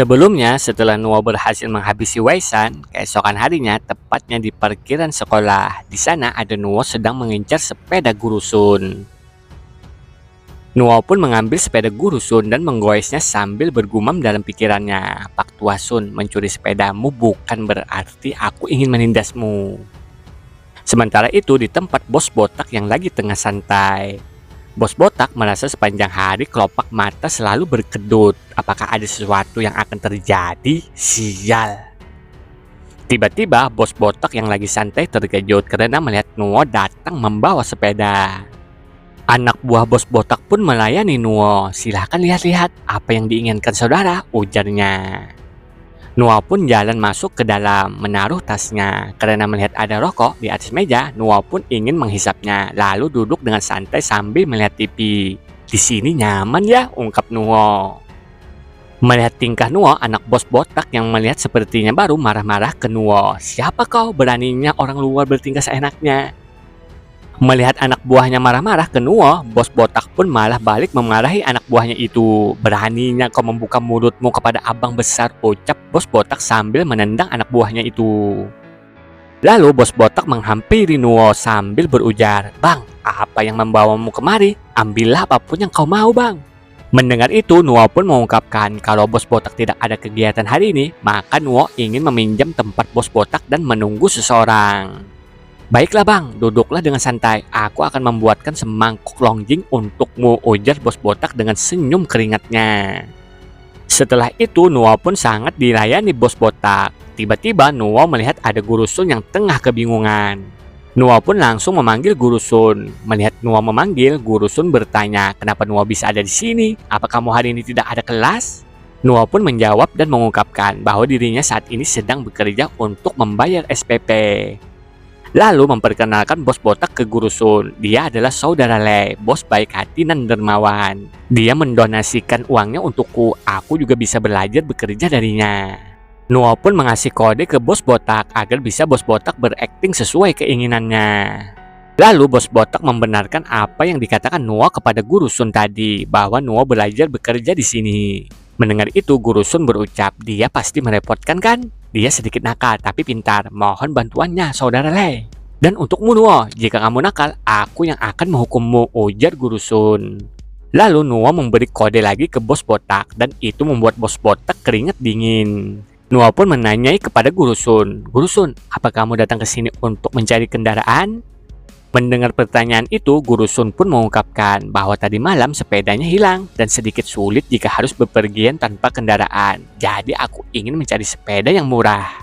Sebelumnya, setelah Nuo berhasil menghabisi Waisan, keesokan harinya, tepatnya di parkiran sekolah. Di sana ada Nuo sedang mengincar sepeda Guru Sun. Nuo pun mengambil sepeda Guru Sun dan menggoesnya sambil bergumam dalam pikirannya. Pak Tua Sun, mencuri sepedamu bukan berarti aku ingin menindasmu. Sementara itu di tempat bos botak yang lagi tengah santai. Bos botak merasa sepanjang hari kelopak mata selalu berkedut. Apakah ada sesuatu yang akan terjadi? Sial. Tiba-tiba bos botak yang lagi santai terkejut karena melihat Nuo datang membawa sepeda. Anak buah bos botak pun melayani Nuo. Silahkan lihat-lihat apa yang diinginkan saudara, ujarnya. Nuo pun jalan masuk ke dalam, menaruh tasnya. Karena melihat ada rokok di atas meja, Nuo pun ingin menghisapnya, lalu duduk dengan santai sambil melihat TV. Di sini nyaman ya, ungkap Nuo. Melihat tingkah Nuo, anak bos botak yang melihat sepertinya baru marah-marah ke Nuo. Siapa kau beraninya orang luar bertingkah seenaknya? Melihat anak buahnya marah-marah ke Nuo, bos botak pun malah balik memarahi anak buahnya itu. Beraninya kau membuka mulutmu kepada abang besar, ucap bos botak sambil menendang anak buahnya itu. Lalu bos botak menghampiri Nuo sambil berujar, Bang, apa yang membawamu kemari? Ambillah apapun yang kau mau, Bang. Mendengar itu, Nuo pun mengungkapkan kalau bos botak tidak ada kegiatan hari ini, maka Nuo ingin meminjam tempat bos botak dan menunggu seseorang. Baiklah bang, duduklah dengan santai. Aku akan membuatkan semangkuk longjing untukmu, ujar bos botak dengan senyum keringatnya. Setelah itu Nuo pun sangat dilayani bos botak. Tiba-tiba Nuo melihat ada Guru Sun yang tengah kebingungan. Nuo pun langsung memanggil Guru Sun. Melihat Nuo memanggil, Guru Sun bertanya, kenapa Nuo bisa ada di sini? Apa kamu hari ini tidak ada kelas? Nuo pun menjawab dan mengungkapkan bahwa dirinya saat ini sedang bekerja untuk membayar SPP. Lalu memperkenalkan bos botak ke Guru Sun. Dia adalah saudara Le, bos baik hati dan dermawan. Dia mendonasikan uangnya untukku. Aku juga bisa belajar bekerja darinya. Nuo pun mengasih kode ke bos botak agar bisa bos botak berakting sesuai keinginannya. Lalu bos botak membenarkan apa yang dikatakan Nuo kepada Guru Sun tadi, bahwa Nuo belajar bekerja di sini. Mendengar itu Guru Sun berucap, dia pasti merepotkan kan? Dia sedikit nakal tapi pintar, mohon bantuannya saudara Le. Dan untukmu Nuo, jika kamu nakal, aku yang akan menghukummu, ujar Guru Sun. Lalu Nuo memberi kode lagi ke bos botak dan itu membuat bos botak keringat dingin. Nuo pun menanyai kepada Guru Sun, Guru Sun, apa kamu datang ke sini untuk mencari kendaraan? Mendengar pertanyaan itu, Guru Sun pun mengungkapkan bahwa tadi malam sepedanya hilang dan sedikit sulit jika harus bepergian tanpa kendaraan. Jadi aku ingin mencari sepeda yang murah.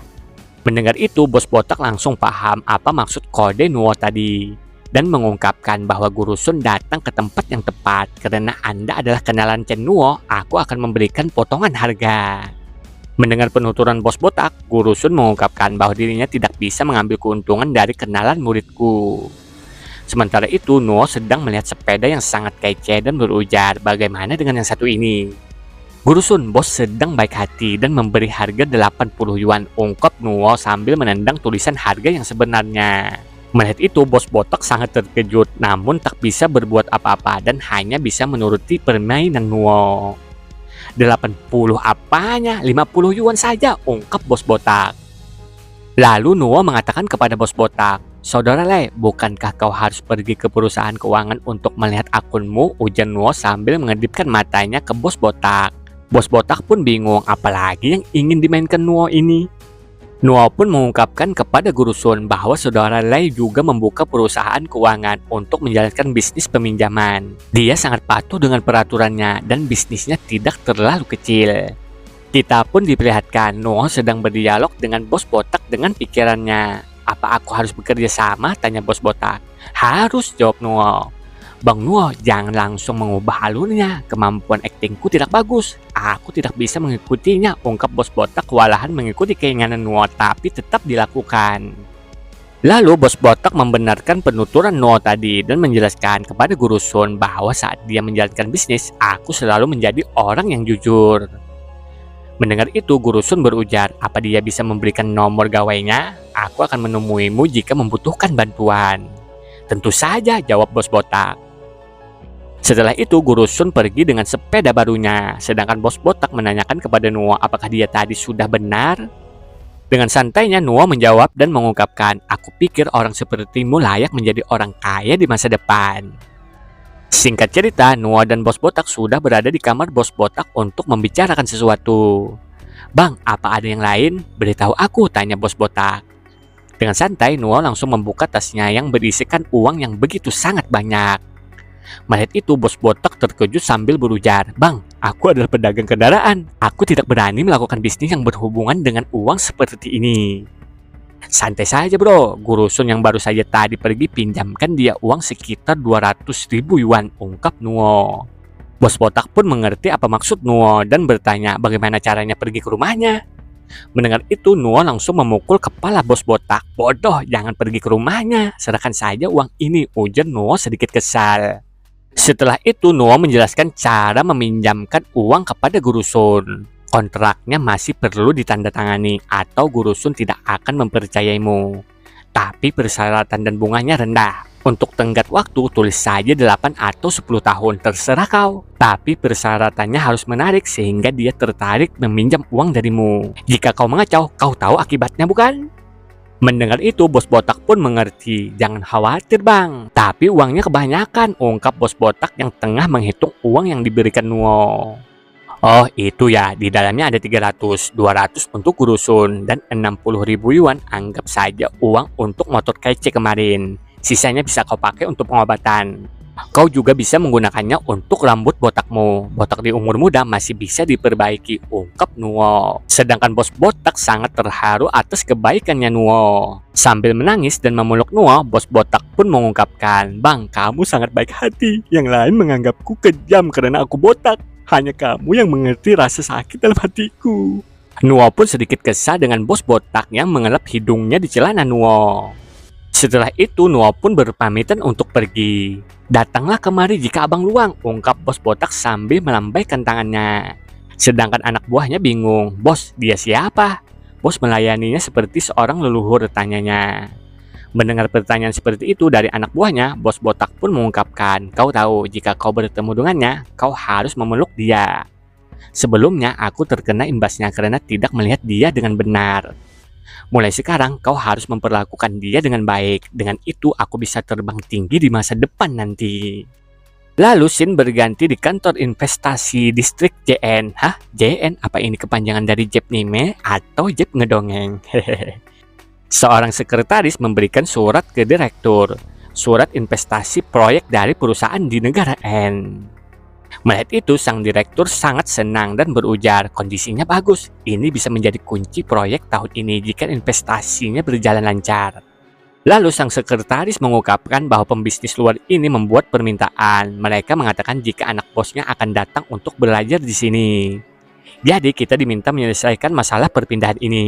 Mendengar itu, bos botak langsung paham apa maksud kode Nuo tadi dan mengungkapkan bahwa Guru Sun datang ke tempat yang tepat. Karena Anda adalah kenalan Chen Nuo, aku akan memberikan potongan harga. Mendengar penuturan bos botak, Guru Sun mengungkapkan bahwa dirinya tidak bisa mengambil keuntungan dari kenalan muridku. Sementara itu, Nuo sedang melihat sepeda yang sangat kece dan berujar, bagaimana dengan yang satu ini? Guru Sun, bos sedang baik hati dan memberi harga 80 yuan, ungkap Nuo sambil menendang tulisan harga yang sebenarnya. Melihat itu, bos botak sangat terkejut, namun tak bisa berbuat apa-apa dan hanya bisa menuruti permainan Nuo. 80 apanya? 50 yuan saja, ungkap bos botak. Lalu Nuo mengatakan kepada bos botak, Saudara Le, bukankah kau harus pergi ke perusahaan keuangan untuk melihat akunmu? Ujar Nuo sambil mengedipkan matanya ke bos botak. Bos botak pun bingung, apalagi yang ingin dimainkan Nuo ini. Nuo pun mengungkapkan kepada Guru Sun bahwa saudara Le juga membuka perusahaan keuangan untuk menjalankan bisnis peminjaman. Dia sangat patuh dengan peraturannya dan bisnisnya tidak terlalu kecil. Kita pun diperlihatkan Nuo sedang berdialog dengan bos botak dengan pikirannya. Apa aku harus bekerja sama? Tanya bos botak. Harus, jawab Nuo. Bang Nuo, jangan langsung mengubah alurnya. Kemampuan aktingku tidak bagus. Aku tidak bisa mengikutinya, ungkap bos botak kewalahan mengikuti keinginan Nuo tapi tetap dilakukan. Lalu bos botak membenarkan penuturan Nuo tadi dan menjelaskan kepada Guru Sun bahwa saat dia menjalankan bisnis, aku selalu menjadi orang yang jujur. Mendengar itu, Guru Sun berujar, apa dia bisa memberikan nomor gawainya? Aku akan menemuimu jika membutuhkan bantuan. Tentu saja, jawab bos botak. Setelah itu Guru Sun pergi dengan sepeda barunya, sedangkan bos botak menanyakan kepada Nuo apakah dia tadi sudah benar. Dengan santainya Nuo menjawab dan mengungkapkan, aku pikir orang sepertimu layak menjadi orang kaya di masa depan. Singkat cerita, Nuo dan bos botak sudah berada di kamar bos botak untuk membicarakan sesuatu. Bang, apa ada yang lain? Beritahu aku, tanya bos botak. Dengan santai, Nuo langsung membuka tasnya yang berisikan uang yang begitu sangat banyak. Melihat itu, bos botak terkejut sambil berujar, Bang, aku adalah pedagang kendaraan. Aku tidak berani melakukan bisnis yang berhubungan dengan uang seperti ini. Santai saja bro, Guru Sun yang baru saja tadi pergi pinjamkan dia uang sekitar 200.000 yuan, ungkap Nuo. Bos botak pun mengerti apa maksud Nuo dan bertanya bagaimana caranya pergi ke rumahnya. Mendengar itu, Nuo langsung memukul kepala bos botak. Bodoh, jangan pergi ke rumahnya, serahkan saja uang ini, ujar Nuo sedikit kesal. Setelah itu, Nuo menjelaskan cara meminjamkan uang kepada Guru Sun. Kontraknya masih perlu ditandatangani atau Guru Sun tidak akan mempercayaimu. Tapi persyaratan dan bunganya rendah. Untuk tenggat waktu tulis saja 8 atau 10 tahun, terserah kau. Tapi persyaratannya harus menarik sehingga dia tertarik meminjam uang darimu. Jika kau mengacau, kau tahu akibatnya bukan? Mendengar itu, bos botak pun mengerti. Jangan khawatir bang, tapi uangnya kebanyakan, ungkap bos botak yang tengah menghitung uang yang diberikan Nuo. Oh itu ya, di dalamnya ada 300, 200 untuk Guru Sun, dan 60.000 yuan anggap saja uang untuk motor kece kemarin. Sisanya bisa kau pakai untuk pengobatan. Kau juga bisa menggunakannya untuk rambut botakmu. Botak di umur muda masih bisa diperbaiki, ungkap Nuo. Sedangkan bos botak sangat terharu atas kebaikannya Nuo. Sambil menangis dan memeluk Nuo, bos botak pun mengungkapkan, Bang, kamu sangat baik hati. Yang lain menganggapku kejam karena aku botak. Hanya kamu yang mengerti rasa sakit dalam hatiku. Nuo pun sedikit kesal dengan bos botak yang mengelap hidungnya di celana Nuo. Setelah itu Nuo pun berpamitan untuk pergi. Datanglah kemari jika abang luang, ungkap bos botak sambil melambaikan tangannya. Sedangkan anak buahnya bingung, bos dia siapa? Bos melayaninya seperti seorang leluhur, tanyanya. Mendengar pertanyaan seperti itu dari anak buahnya, bos botak pun mengungkapkan, kau tahu jika kau bertemu dengannya, kau harus memeluk dia. Sebelumnya aku terkena imbasnya karena tidak melihat dia dengan benar. Mulai sekarang kau harus memperlakukan dia dengan baik. Dengan itu aku bisa terbang tinggi di masa depan nanti. Lalu scene berganti di kantor investasi distrik JN. Hah? JN? Apa ini kepanjangan dari Jeb Nime atau Jeb Ngedongeng? Hehehe. Seorang sekretaris memberikan surat ke direktur, surat investasi proyek dari perusahaan di negara N. Melihat itu, sang direktur sangat senang dan berujar, kondisinya bagus. Ini bisa menjadi kunci proyek tahun ini jika investasinya berjalan lancar. Lalu sang sekretaris mengungkapkan bahwa pembisnis luar ini membuat permintaan. Mereka mengatakan jika anak bosnya akan datang untuk belajar di sini. Jadi kita diminta menyelesaikan masalah perpindahan ini.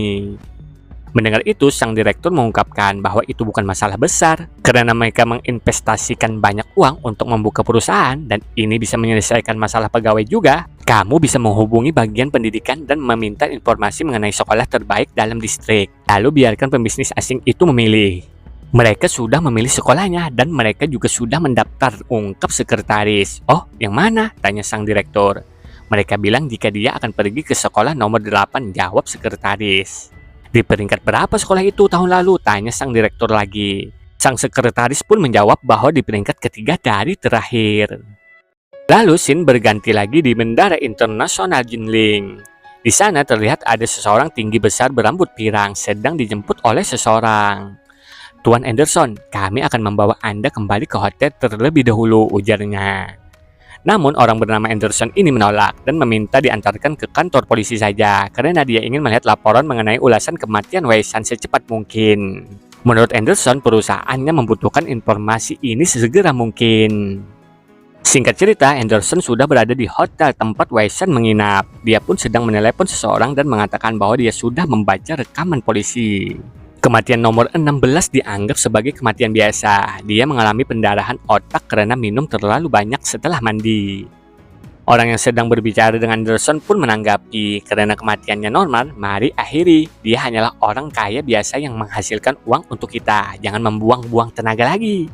Mendengar itu, sang direktur mengungkapkan bahwa itu bukan masalah besar karena mereka menginvestasikan banyak uang untuk membuka perusahaan dan ini bisa menyelesaikan masalah pegawai juga. Kamu bisa menghubungi bagian pendidikan dan meminta informasi mengenai sekolah terbaik dalam distrik. Lalu biarkan pembisnis asing itu memilih. Mereka sudah memilih sekolahnya dan mereka juga sudah mendaftar, ungkap sekretaris. Oh, yang mana? Tanya sang direktur. Mereka bilang jika dia akan pergi ke sekolah nomor 8, jawab sekretaris. Di peringkat berapa sekolah itu tahun lalu? Tanya sang direktur lagi. Sang sekretaris pun menjawab bahwa di peringkat ketiga dari terakhir. Lalu scene berganti lagi di Bandara Internasional Jinling. Di sana terlihat ada seseorang tinggi besar berambut pirang sedang dijemput oleh seseorang. Tuan Anderson, kami akan membawa Anda kembali ke hotel terlebih dahulu, ujarnya. Namun orang bernama Anderson ini menolak dan meminta diantarkan ke kantor polisi saja karena dia ingin melihat laporan mengenai ulasan kematian Wei Shan secepat mungkin. Menurut Anderson, perusahaannya membutuhkan informasi ini sesegera mungkin. Singkat cerita, Anderson sudah berada di hotel tempat Wei Shan menginap. Dia pun sedang menelepon seseorang dan mengatakan bahwa dia sudah membaca rekaman polisi. Kematian nomor 16 dianggap sebagai kematian biasa. Dia mengalami pendarahan otak karena minum terlalu banyak setelah mandi. Orang yang sedang berbicara dengan Anderson pun menanggapi, karena kematiannya normal, mari akhiri. Dia hanyalah orang kaya biasa yang menghasilkan uang untuk kita. Jangan membuang-buang tenaga lagi.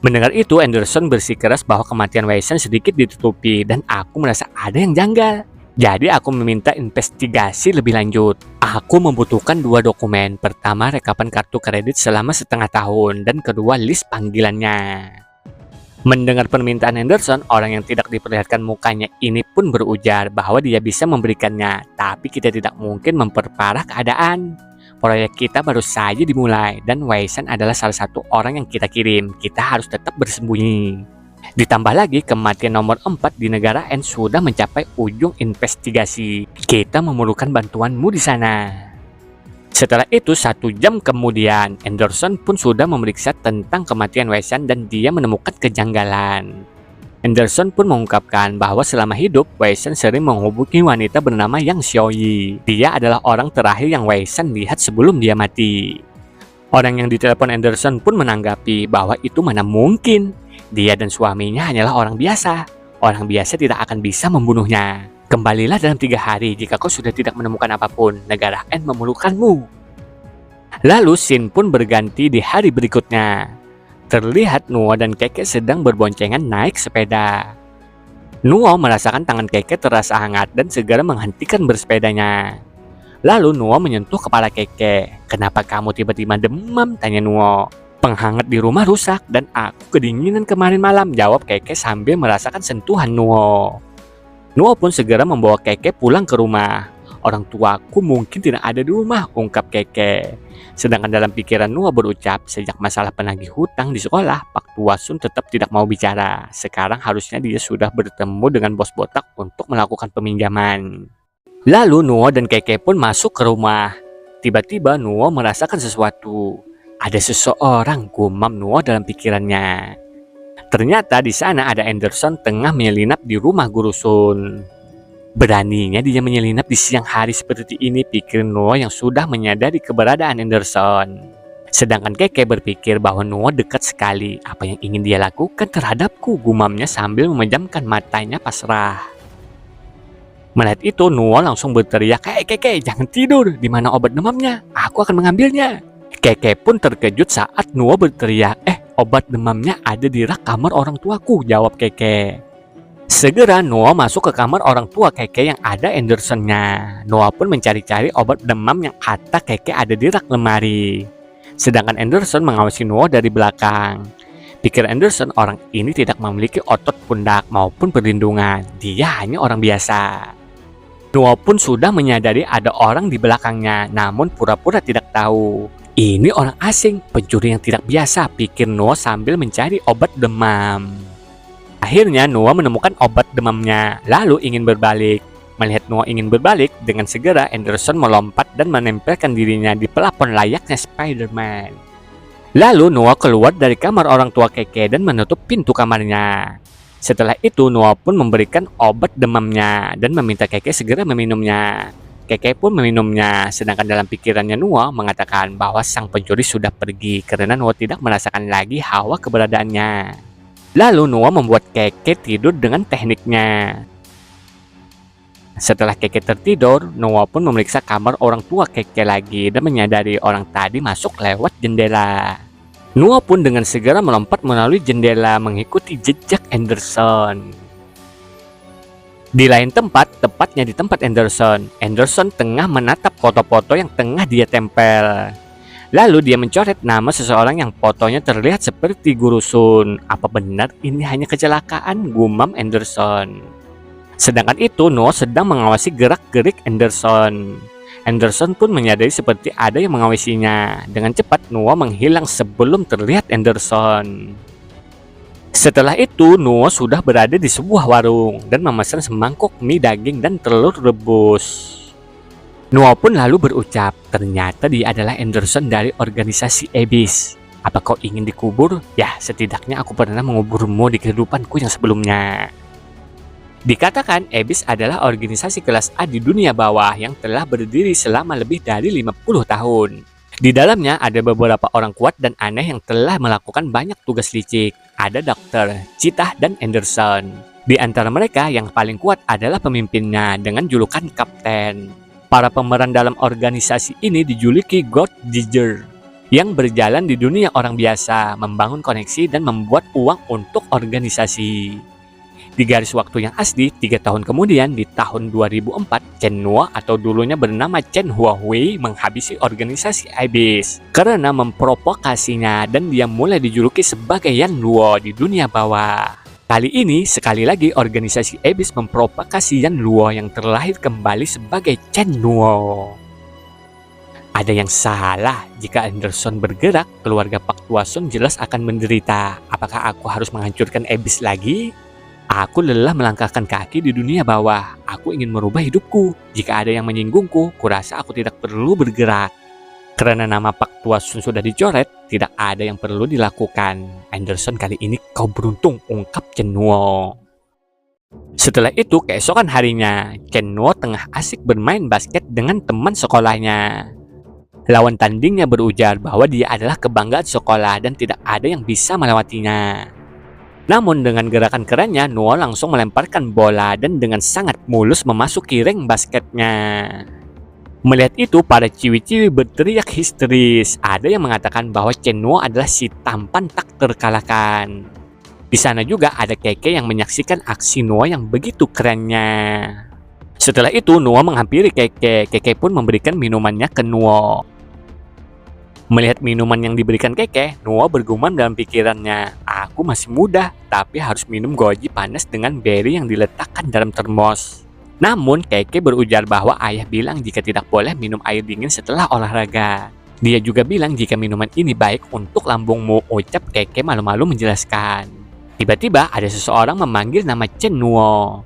Mendengar itu, Anderson bersikeras bahwa kematian Wesen sedikit ditutupi dan aku merasa ada yang janggal. Jadi aku meminta investigasi lebih lanjut. Aku membutuhkan 2 dokumen. Pertama, rekapan kartu kredit selama setengah tahun, dan kedua, list panggilannya. Mendengar permintaan Anderson, orang yang tidak diperlihatkan mukanya ini pun berujar bahwa dia bisa memberikannya, tapi kita tidak mungkin memperparah keadaan. Proyek kita baru saja dimulai, dan Wesen adalah salah satu orang yang kita kirim. Kita harus tetap bersembunyi. Ditambah lagi, kematian nomor 4 di negara N sudah mencapai ujung investigasi. Kita memerlukan bantuanmu di sana. Setelah itu, 1 jam kemudian, Anderson pun sudah memeriksa tentang kematian Wesen dan dia menemukan kejanggalan. Anderson pun mengungkapkan bahwa selama hidup, Wesen sering menghubungi wanita bernama Yang Xiaoyi. Dia adalah orang terakhir yang Wesen lihat sebelum dia mati. Orang yang ditelepon Anderson pun menanggapi bahwa itu mana mungkin. Dia dan suaminya hanyalah orang biasa. Orang biasa tidak akan bisa membunuhnya. Kembalilah dalam 3 hari jika kau sudah tidak menemukan apapun. Negara N memerlukanmu. Lalu scene pun berganti di hari berikutnya. Terlihat Nuo dan Keke sedang berboncengan naik sepeda. Nuo merasakan tangan Keke terasa hangat dan segera menghentikan bersepedanya. Lalu Nuo menyentuh kepala Keke. "Kenapa kamu tiba-tiba demam?" tanya Nuo. "Penghangat di rumah rusak dan aku kedinginan kemarin malam," jawab Keke sambil merasakan sentuhan Nuo. Nuo pun segera membawa Keke pulang ke rumah. "Orang tuaku mungkin tidak ada di rumah," ungkap Keke. Sedangkan dalam pikiran Nuo berucap, sejak masalah penagih hutang di sekolah, Pak Tua Sun tetap tidak mau bicara. Sekarang harusnya dia sudah bertemu dengan bos botak untuk melakukan peminjaman. Lalu Nuo dan Keke pun masuk ke rumah. Tiba-tiba Nuo merasakan sesuatu. Ada seseorang, gumam Nuo dalam pikirannya. Ternyata di sana ada Anderson tengah menyelinap di rumah Guru Sun. Beraninya dia menyelinap di siang hari seperti ini, pikir Nuo yang sudah menyadari keberadaan Anderson. Sedangkan Keke berpikir bahwa Nuo dekat sekali. Apa yang ingin dia lakukan terhadapku, gumamnya sambil memejamkan matanya pasrah. Melihat itu, Nuo langsung berteriak, "Hei Keke, jangan tidur. Di mana obat demamnya? Aku akan mengambilnya." Keke pun terkejut saat Nuo berteriak, "Obat demamnya ada di rak kamar orang tuaku," jawab Keke. Segera Nuo masuk ke kamar orang tua Keke yang ada Andersonnya. Nuo pun mencari-cari obat demam yang kata Keke ada di rak lemari. Sedangkan Anderson mengawasi Nuo dari belakang. Pikir Anderson, orang ini tidak memiliki otot pundak maupun perlindungan. Dia hanya orang biasa. Nuo pun sudah menyadari ada orang di belakangnya, namun pura-pura tidak tahu. Ini orang asing, pencuri yang tidak biasa, pikir Nuo sambil mencari obat demam. Akhirnya Nuo menemukan obat demamnya, lalu ingin berbalik. Melihat Nuo ingin berbalik, dengan segera Anderson melompat dan menempelkan dirinya di pelapon layaknya Spider-Man. Lalu Nuo keluar dari kamar orang tua Keke dan menutup pintu kamarnya. Setelah itu Nuo pun memberikan obat demamnya dan meminta Keke segera meminumnya. Keke pun meminumnya, sedangkan dalam pikirannya Nuo mengatakan bahwa sang pencuri sudah pergi karena Nuo tidak merasakan lagi hawa keberadaannya. Lalu Nuo membuat Keke tidur dengan tekniknya. Setelah Keke tertidur, Nuo pun memeriksa kamar orang tua Keke lagi dan menyadari orang tadi masuk lewat jendela. Nuo pun dengan segera melompat melalui jendela mengikuti jejak Anderson. Di lain tempat, tepatnya di tempat Anderson, Anderson tengah menatap foto-foto yang tengah dia tempel. Lalu dia mencoret nama seseorang yang fotonya terlihat seperti Guru Sun. Apa benar ini hanya kecelakaan, gumam Anderson. Sedangkan itu, Nuo sedang mengawasi gerak-gerik Anderson. Anderson pun menyadari seperti ada yang mengawasinya. Dengan cepat, Nuo menghilang sebelum terlihat Anderson. Setelah itu, Nuo sudah berada di sebuah warung dan memesan semangkuk mie daging dan telur rebus. Nuo pun lalu berucap, ternyata dia adalah Anderson dari organisasi Abyss. Apa kau ingin dikubur? Ya, setidaknya aku pernah menguburmu di kehidupanku yang sebelumnya. Dikatakan Abyss adalah organisasi kelas A di dunia bawah yang telah berdiri selama lebih dari 50 tahun. Di dalamnya ada beberapa orang kuat dan aneh yang telah melakukan banyak tugas licik. Ada Dokter, Cheetah, dan Anderson. Di antara mereka yang paling kuat adalah pemimpinnya dengan julukan Kapten. Para pemeran dalam organisasi ini dijuluki God Digger, yang berjalan di dunia orang biasa, membangun koneksi dan membuat uang untuk organisasi. Di garis waktu yang asli, 3 tahun kemudian, di tahun 2004, Chen Nuo atau dulunya bernama Chen Huawei menghabisi organisasi Abyss karena memprovokasinya dan dia mulai dijuluki sebagai Yan Luo di dunia bawah. Kali ini, sekali lagi organisasi Abyss memprovokasi Yan Luo yang terlahir kembali sebagai Chen Nuo. Ada yang salah jika Anderson bergerak, keluarga Pak Tua Sun jelas akan menderita. Apakah aku harus menghancurkan Abyss lagi? Aku lelah melangkahkan kaki di dunia bawah. Aku ingin merubah hidupku. Jika ada yang menyinggungku, kurasa aku tidak perlu bergerak. Karena nama Pak Tua Sun sudah dicoret, tidak ada yang perlu dilakukan. Anderson, kali ini kau beruntung, ungkap Chen Nuo. Setelah itu, keesokan harinya, Chen Nuo tengah asik bermain basket dengan teman sekolahnya. Lawan tandingnya berujar bahwa dia adalah kebanggaan sekolah dan tidak ada yang bisa melewatinya. Namun dengan gerakan kerennya, Nuo langsung melemparkan bola dan dengan sangat mulus memasuki ring basketnya. Melihat itu, para ciwi-ciwi berteriak histeris. Ada yang mengatakan bahwa Chen Nuo adalah si tampan tak terkalahkan. Di sana juga ada Keke yang menyaksikan aksi Nuo yang begitu kerennya. Setelah itu, Nuo menghampiri Keke. Keke pun memberikan minumannya ke Nuo. Melihat minuman yang diberikan Keke, Nuo bergumam dalam pikirannya, aku masih muda, tapi harus minum goji panas dengan beri yang diletakkan dalam termos. Namun, Keke berujar bahwa ayah bilang jika tidak boleh minum air dingin setelah olahraga. Dia juga bilang jika minuman ini baik untuk lambungmu, ucap Keke malu-malu menjelaskan. Tiba-tiba ada seseorang memanggil nama Chen Nuo.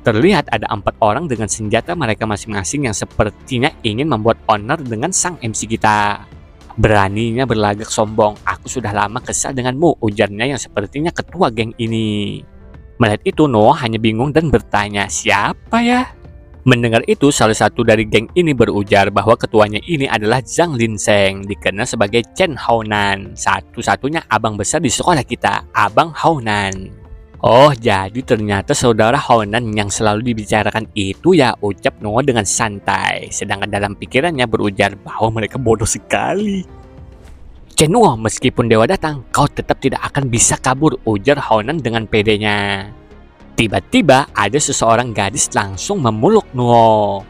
Terlihat ada 4 orang dengan senjata mereka masing-masing yang sepertinya ingin membuat honor dengan sang MC kita. Beraninya berlagak sombong, aku sudah lama kesal denganmu, ujarnya yang sepertinya ketua geng ini. Melihat itu, Nuo hanya bingung dan bertanya, siapa ya? Mendengar itu, salah satu dari geng ini berujar bahwa ketuanya ini adalah Zhang Linsheng, dikenal sebagai Chen Haonan, satu-satunya abang besar di sekolah kita, Abang Haonan. Oh, jadi ternyata saudara Haonan yang selalu dibicarakan itu ya, ucap Nuo dengan santai. Sedangkan dalam pikirannya berujar bahwa mereka bodoh sekali. Chen Nuo, meskipun dewa datang, kau tetap tidak akan bisa kabur, ujar Haonan dengan pedenya. Tiba-tiba ada seseorang gadis langsung memeluk Nuo.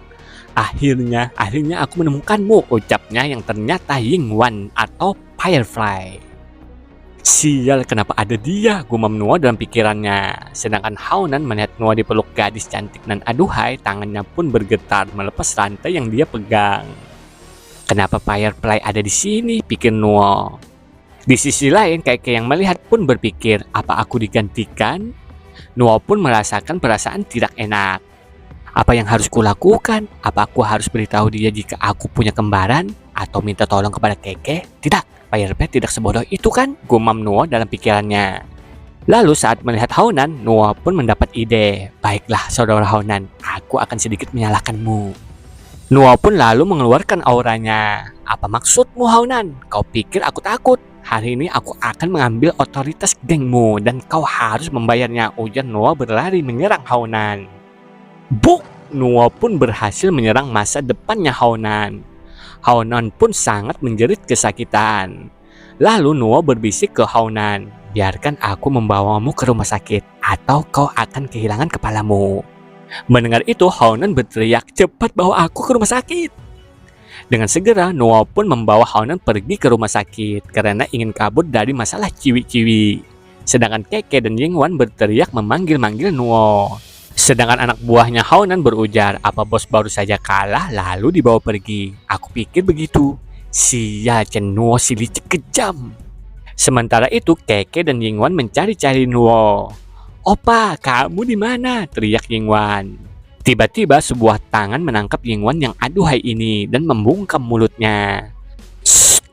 Akhirnya aku menemukanmu, ucapnya yang ternyata Yingwan atau Firefly. Sial, kenapa ada dia? Gumam Nuo dalam pikirannya. Sedangkan Haonan melihat Nuo dipeluk gadis cantik dan aduhai, tangannya pun bergetar melepas rantai yang dia pegang. Kenapa Firefly ada di sini? Pikir Nuo. Di sisi lain, Keke yang melihat pun berpikir, apa aku digantikan? Nuo pun merasakan perasaan tidak enak. Apa yang harus kulakukan? Apa aku harus beritahu dia jika aku punya kembaran? Atau minta tolong kepada Keke? Tidak. Firefly tidak sebodoh itu kan? Gumam Nuo dalam pikirannya. Lalu saat melihat Haonan, Nuo pun mendapat ide. Baiklah saudara Haonan, aku akan sedikit menyalahkanmu. Nuo pun lalu mengeluarkan auranya. Apa maksudmu Haonan? Kau pikir aku takut? Hari ini aku akan mengambil otoritas gengmu dan kau harus membayarnya, ujar Nuo berlari menyerang Haonan. Buk! Nuo pun berhasil menyerang masa depannya Haonan. Haonan pun sangat menjerit kesakitan. Lalu Nuo berbisik ke Haonan, biarkan aku membawamu ke rumah sakit atau kau akan kehilangan kepalamu. Mendengar itu, Haonan berteriak, cepat bawa aku ke rumah sakit. Dengan segera, Nuo pun membawa Haonan pergi ke rumah sakit karena ingin kabur dari masalah ciwi-ciwi. Sedangkan Keke dan Yingwan berteriak memanggil-manggil Nuo. Sedangkan anak buahnya Haonan berujar, apa bos baru saja kalah lalu dibawa pergi. Aku pikir begitu. Sial, Chen Nuo si licik kejam. Sementara itu, Keke dan Yingwan mencari-cari Nuo. Opa, kamu di mana? Teriak Yingwan. Tiba-tiba sebuah tangan menangkap Yingwan yang aduhai ini dan membungkam mulutnya.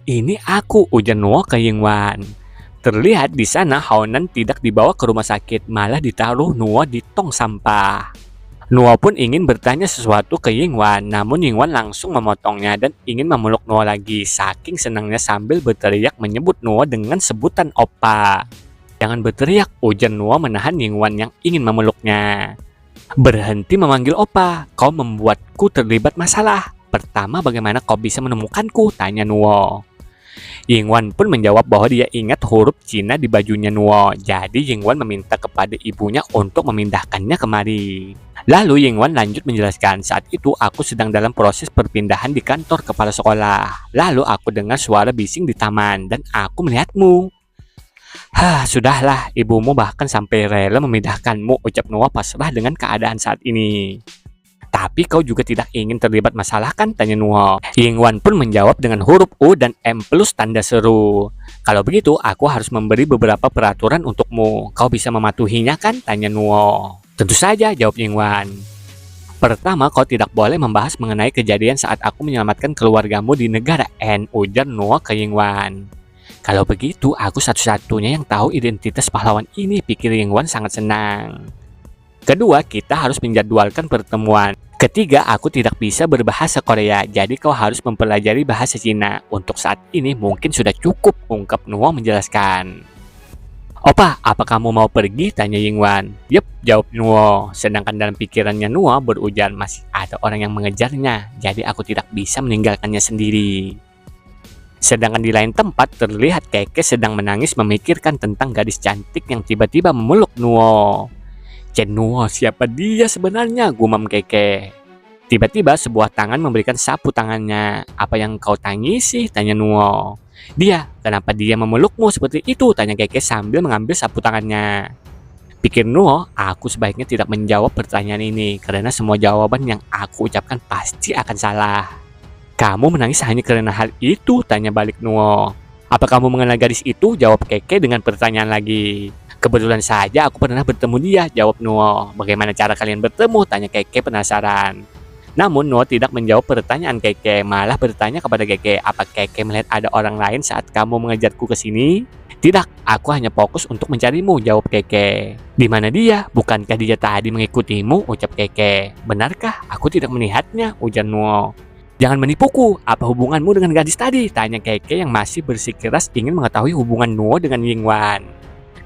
Ini aku, ujar Nuo ke Yingwan. Terlihat di sana Haonan tidak dibawa ke rumah sakit, malah ditaruh Nuo di tong sampah. Nuo pun ingin bertanya sesuatu ke Yingwan, namun Yingwan langsung memotongnya dan ingin memeluk Nuo lagi. Saking senangnya sambil berteriak menyebut Nuo dengan sebutan Oppa. Jangan berteriak, ujar Nuo menahan Yingwan yang ingin memeluknya. Berhenti memanggil Oppa, kau membuatku terlibat masalah. Pertama, bagaimana kau bisa menemukanku? Tanya Nuo. Yingwan pun menjawab bahwa dia ingat huruf Cina di bajunya Nuo. Jadi Yingwan meminta kepada ibunya untuk memindahkannya kemari. Lalu Yingwan lanjut menjelaskan, saat itu aku sedang dalam proses perpindahan di kantor kepala sekolah. Lalu aku dengar suara bising di taman dan aku melihatmu. Sudahlah, ibumu bahkan sampai rela memindahkanmu, ucap Nuo pasrah dengan keadaan saat ini. Tapi kau juga tidak ingin terlibat masalah kan? Tanya Nuo. Yingwan pun menjawab dengan huruf U dan M plus tanda seru. Kalau begitu, aku harus memberi beberapa peraturan untukmu. Kau bisa mematuhinya kan? Tanya Nuo. Tentu saja, jawab Yingwan. Pertama, kau tidak boleh membahas mengenai kejadian saat aku menyelamatkan keluargamu di negara N, ujar Nuo ke Yingwan. Kalau begitu, aku satu-satunya yang tahu identitas pahlawan ini, pikir Yingwan sangat senang. Kedua, kita harus menjadwalkan pertemuan. Ketiga, aku tidak bisa berbahasa Korea, jadi kau harus mempelajari bahasa Cina. Untuk saat ini mungkin sudah cukup, ungkap Nuo menjelaskan. Opa, apa kamu mau pergi? Tanya Yingwan. Yep, jawab Nuo. Sedangkan dalam pikirannya Nuo berujar masih ada orang yang mengejarnya, jadi aku tidak bisa meninggalkannya sendiri. Sedangkan di lain tempat terlihat Keke sedang menangis memikirkan tentang gadis cantik yang tiba-tiba memeluk Nuo. Chen Nuo, siapa dia sebenarnya? Gumam Keke. Tiba-tiba sebuah tangan memberikan sapu tangannya. Apa yang kau tangisi? Tanya Nuo. Dia, kenapa dia memelukmu seperti itu? Tanya Keke sambil mengambil sapu tangannya. Pikir Nuo, aku sebaiknya tidak menjawab pertanyaan ini karena semua jawaban yang aku ucapkan pasti akan salah. Kamu menangis hanya karena hal itu? Tanya balik Nuo. Apa kamu mengenal gadis itu? Jawab Keke dengan pertanyaan lagi. Kebetulan saja aku pernah bertemu dia, jawab Nuo. Bagaimana cara kalian bertemu? Tanya Keke penasaran. Namun Nuo tidak menjawab pertanyaan Keke, malah bertanya kepada Keke, apa Keke melihat ada orang lain saat kamu mengejarku ke sini? Tidak, aku hanya fokus untuk mencarimu, jawab Keke. Di mana dia? Bukankah dia tadi mengikutimu? Ucap Keke. Benarkah? Aku tidak melihatnya, ujar Nuo. Jangan menipuku, apa hubunganmu dengan gadis tadi? Tanya Keke yang masih bersikeras ingin mengetahui hubungan Nuo dengan Yingwan.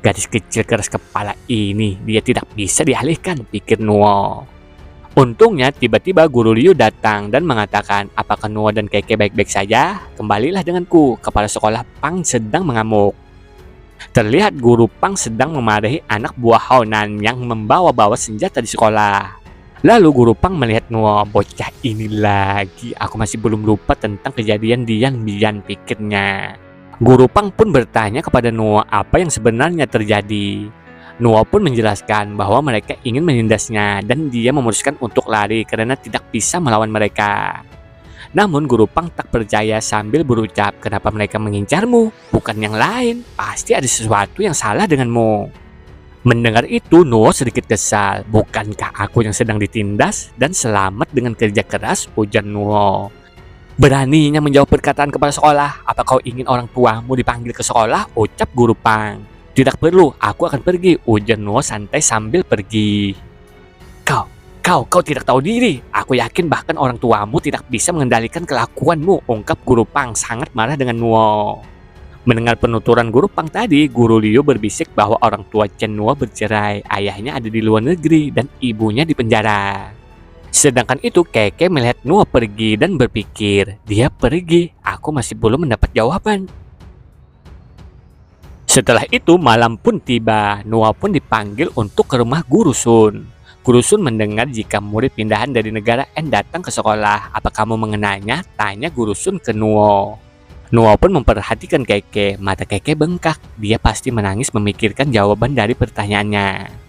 Gadis kecil keras kepala ini, dia tidak bisa dialihkan, pikir Nuo. Untungnya tiba-tiba Guru Liu datang dan mengatakan, apakah Nuo dan Keke baik-baik saja? Kembalilah denganku, kepala sekolah Pang sedang mengamuk. Terlihat Guru Pang sedang memarahi anak buah Haonan yang membawa-bawa senjata di sekolah. Lalu Guru Pang melihat Nuo, bocah ini lagi, aku masih belum lupa tentang kejadian Dian, pikirnya. Guru Pang pun bertanya kepada Nuo apa yang sebenarnya terjadi. Nuo pun menjelaskan bahwa mereka ingin menindasnya dan dia memutuskan untuk lari karena tidak bisa melawan mereka. Namun Guru Pang tak percaya sambil berucap, kenapa mereka mengincarmu? Bukan yang lain, pasti ada sesuatu yang salah denganmu. Mendengar itu Nuo sedikit kesal, bukankah aku yang sedang ditindas dan selamat dengan kerja keras, ujar Nuo. Beraninya menjawab perkataan kepala sekolah. Apa kau ingin orang tuamu dipanggil ke sekolah? Ucap Guru Pang. Tidak perlu, aku akan pergi, ujar Nuo santai sambil pergi. Kau tidak tahu diri. Aku yakin bahkan orang tuamu tidak bisa mengendalikan kelakuanmu, ungkap Guru Pang sangat marah dengan Nuo. Mendengar penuturan Guru Pang tadi, Guru Liu berbisik bahwa orang tua Chen Nuo bercerai, ayahnya ada di luar negeri dan ibunya di penjara. Sedangkan itu Keke melihat Nuo pergi dan berpikir, dia pergi, aku masih belum mendapat jawaban. Setelah itu malam pun tiba, Nuo pun dipanggil untuk ke rumah Guru Sun. Guru Sun mendengar jika murid pindahan dari negara N datang ke sekolah. Apa kamu mengenalnya? Tanya Guru Sun ke Nuo. Nuo pun memperhatikan Keke, mata Keke bengkak, dia pasti menangis memikirkan jawaban dari pertanyaannya.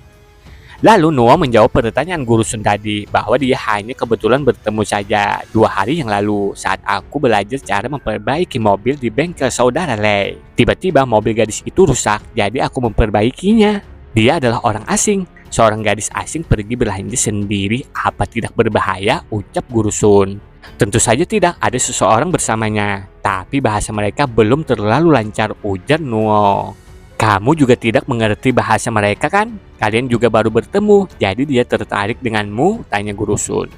Lalu Nuo menjawab pertanyaan Guru Sun tadi bahwa dia hanya kebetulan bertemu saja 2 hari yang lalu saat aku belajar cara memperbaiki mobil di bengkel saudara Lei. Tiba-tiba mobil gadis itu rusak, jadi aku memperbaikinya. Dia adalah orang asing. Seorang gadis asing pergi belanja sendiri, apa tidak berbahaya? Ucap Guru Sun. Tentu saja tidak, ada seseorang bersamanya. Tapi bahasa mereka belum terlalu lancar, ujar Nuo. Kamu juga tidak mengerti bahasa mereka kan? Kalian juga baru bertemu, jadi dia tertarik denganmu? Tanya Guru Sun.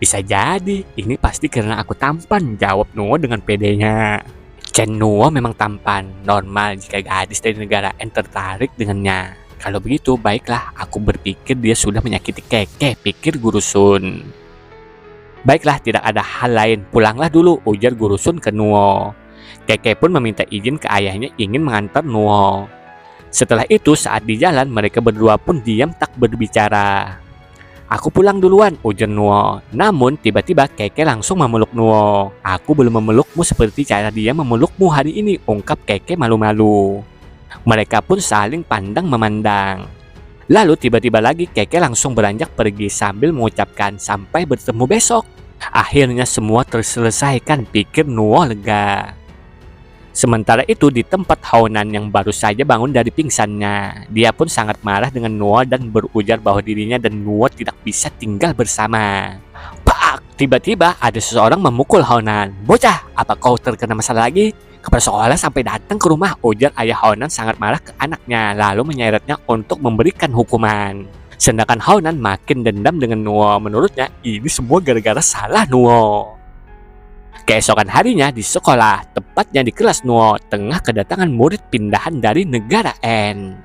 Bisa jadi, ini pasti karena aku tampan, jawab Nuo dengan pedenya. Chen Nuo memang tampan, normal jika gadis dari negara N tertarik dengannya. Kalau begitu, baiklah, aku berpikir dia sudah menyakiti Keke, pikir Guru Sun. Baiklah, tidak ada hal lain, pulanglah dulu, ujar Guru Sun ke Nuo. Keke pun meminta izin ke ayahnya ingin mengantar Nuo. Setelah itu saat di jalan mereka berdua pun diam tak berbicara. "Aku pulang duluan," ujar Nuo. Namun tiba-tiba Keke langsung memeluk Nuo. "Aku belum memelukmu seperti cara dia memelukmu hari ini," ungkap Keke malu-malu. Mereka pun saling pandang memandang. Lalu tiba-tiba lagi Keke langsung beranjak pergi sambil mengucapkan sampai bertemu besok. Akhirnya semua terselesaikan, pikir Nuo lega. Sementara itu di tempat Haonan yang baru saja bangun dari pingsannya, dia pun sangat marah dengan Nuo dan berujar bahwa dirinya dan Nuo tidak bisa tinggal bersama. Pak! Tiba-tiba ada seseorang memukul Haonan. "Bocah, apa kau terkena masalah lagi? Kepala sekolah sampai datang ke rumah," ujar ayah Haonan sangat marah ke anaknya, lalu menyeretnya untuk memberikan hukuman. Sedangkan Haonan makin dendam dengan Nuo. Menurutnya ini semua gara-gara salah Nuo. Keesokan harinya di sekolah, tepatnya di kelas Nuo, tengah kedatangan murid pindahan dari negara N.